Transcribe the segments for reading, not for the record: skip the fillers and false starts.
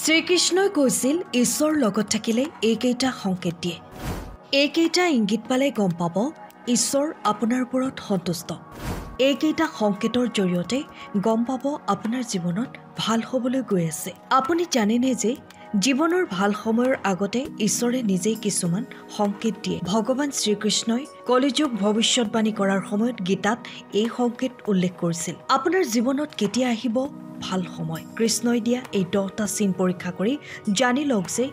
শ্ৰীকৃষ্ণই কৈছিল ঈশ্বৰ লগত থাকিলে এইকেইটা সংকেত দিয়ে। এইকেইটা ইংগিত পালে গম পাব ঈশ্বৰ আপোনাৰ ওপৰত সন্তুষ্ট। এইকেইটা সংকেতৰ জৰিয়তে গম পাব আপোনাৰ জীৱনত ভাল হ'বলৈ গৈ আছে। আপুনি জানেনে যে জীৱনৰ ভাল সময়ৰ আগতে ঈশ্বৰে নিজেই কিছুমান সংকেত দিয়ে। ভগৱান শ্ৰীকৃষ্ণই কলিযুগ ভৱিষ্যতবাণী কৰাৰ সময়ত গীতাত এই সংকেত উল্লেখ কৰিছিল। আপোনাৰ জীৱনত কেতিয়া আহিব ভাল সময়? কৃষ্ণই দিয়া এই 10টা চিন পৰীক্ষা কৰি জানি লওক যে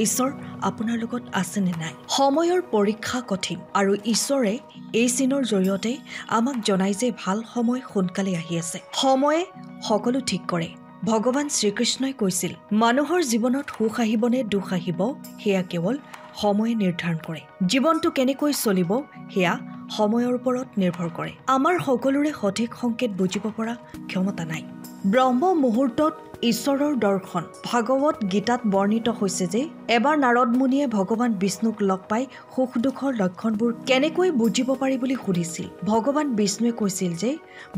ঈশ্বৰ আপোনাৰ লগত আছে নে নাই। সময়ৰ পৰীক্ষা কঠিন আৰু ঈশ্বৰে এই চিনৰ জৰিয়তে আমাক জনায় যে ভাল সময় সোনকালে আহি আছে। সময়ে সকলো ঠিক কৰে। ভগৱান শ্ৰীকৃষ্ণই কৈছিল, মানুহৰ জীৱনত সুখ আহিব নে দুখ আহিব সেয়া কেৱল সময়ে নিৰ্ধাৰণ কৰে। জীৱনটো কেনেকৈ চলিব সেয়া সময়ৰ ওপৰত নিৰ্ভৰ কৰে। আমাৰ সকলোৰে সঠিক সংকেত বুজিব পৰা ক্ষমতা নাই। ব্ৰহ্ম মুহূৰ্তত ঈশ্বৰৰ দৰ্শন। ভাগৱত গীতাত বৰ্ণিত হৈছে যে এবাৰ নাৰদ মুনিয়ে ভগৱান বিষ্ণুক লগ পাই সুখ দুখৰ লক্ষণবোৰ কেনেকৈ বুজিব পাৰি বুলি সুধিছিল। ভগৱান বিষ্ণুৱে কৈছিল যে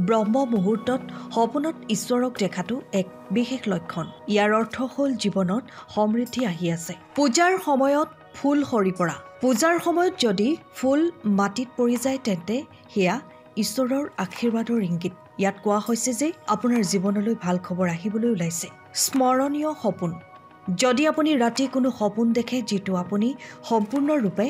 ব্ৰহ্ম মুহূৰ্তত সপোনত ঈশ্বৰক দেখাটো এক বিশেষ লক্ষণ। ইয়াৰ অৰ্থ হ'ল জীৱনত সমৃদ্ধি আহি আছে। পূজাৰ সময়ত ফুল সৰি পৰা। পূজাৰ সময়ত যদি ফুল মাটিত পৰি যায় তেন্তে সেয়া ঈশ্বৰৰ আশীৰ্বাদৰ ইংগিত। ইয়াত কোৱা হৈছে যে আপোনাৰ জীৱনলৈ ভাল খবৰ আহিবলৈ ওলাইছে। স্মৰণীয় সপোন। যদি আপুনি ৰাতি কোনো সপোন দেখে যিটো আপুনি সম্পূৰ্ণৰূপে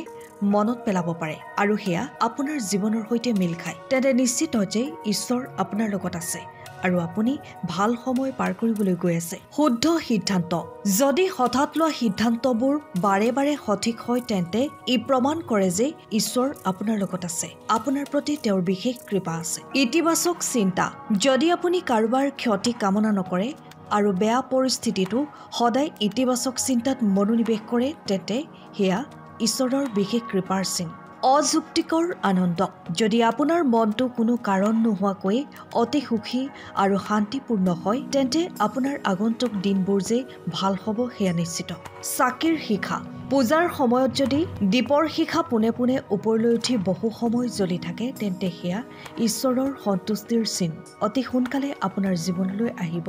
মনত পেলাব পাৰে আৰু সেয়া আপোনাৰ জীৱনৰ সৈতে মিল খায়, তেন্তে নিশ্চিত যে ঈশ্বৰ আপোনাৰ লগত আছে আৰু আপুনি ভাল সময় পাৰ কৰিবলৈ গৈ আছে। শুদ্ধ সিদ্ধান্ত। যদি হঠাৎ লোৱা সিদ্ধান্তবোৰ বাৰে বাৰে সঠিক হয় তেন্তে ই প্ৰমাণ কৰে যে ঈশ্বৰ আপোনাৰ লগত আছে। আপোনাৰ প্ৰতি তেওঁৰ বিশেষ কৃপা আছে। ইতিবাচক চিন্তা। যদি আপুনি কাৰোবাৰ ক্ষতি কামনা নকৰে আৰু বেয়া পৰিস্থিতিটো সদায় ইতিবাচক চিন্তাত মনোনিৱেশ কৰে তেন্তে সেয়া ঈশ্বৰৰ বিশেষ কৃপাৰ চিন। অযুক্তিকৰ আনন্দ। যদি আপোনাৰ মনটো কোনো কাৰণ নোহোৱাকৈ অতি সুখী আৰু শান্তিপূৰ্ণ হয় তেন্তে আপোনাৰ আগন্তুক দিনবোৰ যে ভাল হ'ব সেয়া নিশ্চিত। চাকিৰ শিখা। পূজাৰ সময়ত যদি দীপৰ শিখা পোনে পোনে ওপৰলৈ উঠি বহু সময় জ্বলি থাকে তেন্তে সেয়া ঈশ্বৰৰ সন্তুষ্টিৰ চিন। অতি সোনকালে আপোনাৰ জীৱনলৈ আহিব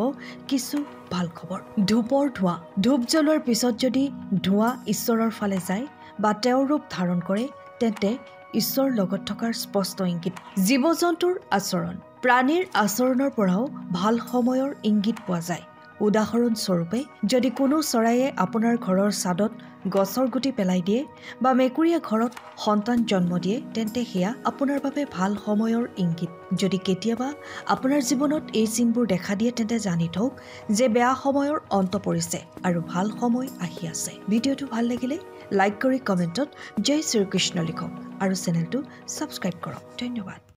কিছু ভাল খবৰ। ধূপৰ ধোঁৱা। ধূপ জ্বলোৱাৰ পিছত যদি ধোঁৱা ঈশ্বৰৰ ফালে যায় বা তেওঁৰ ৰূপ ধাৰণ কৰে তেন্তে ঈশ্বৰ লগত থকাৰ স্পষ্ট ইংগিত। জীৱ-জন্তুৰ আচৰণ। প্ৰাণীৰ আচৰণৰ পৰাও ভাল সময়ৰ ইংগিত পোৱা যায়। উদাহৰণস্বৰূপে যদি কোনো চৰাইয়ে আপোনাৰ ঘৰৰ ছাদত গছৰ গুটি পেলাই দিয়ে বা মেকুৰীয়ে ঘৰত সন্তান জন্ম দিয়ে তেন্তে সেয়া আপোনাৰ বাবে ভাল সময়ৰ ইংগিত। যদি কেতিয়াবা আপোনাৰ জীৱনত এই চিনবোৰ দেখা দিয়ে তেন্তে জানি থওক যে বেয়া সময়ৰ অন্ত পৰিছে আৰু ভাল সময় আহি আছে। ভিডিঅ'টো ভাল লাগিলে লাইক কৰি কমেণ্টত জয় শ্ৰীকৃষ্ণ লিখক আৰু চেনেলটো ছাবস্ক্ৰাইব কৰক। ধন্যবাদ।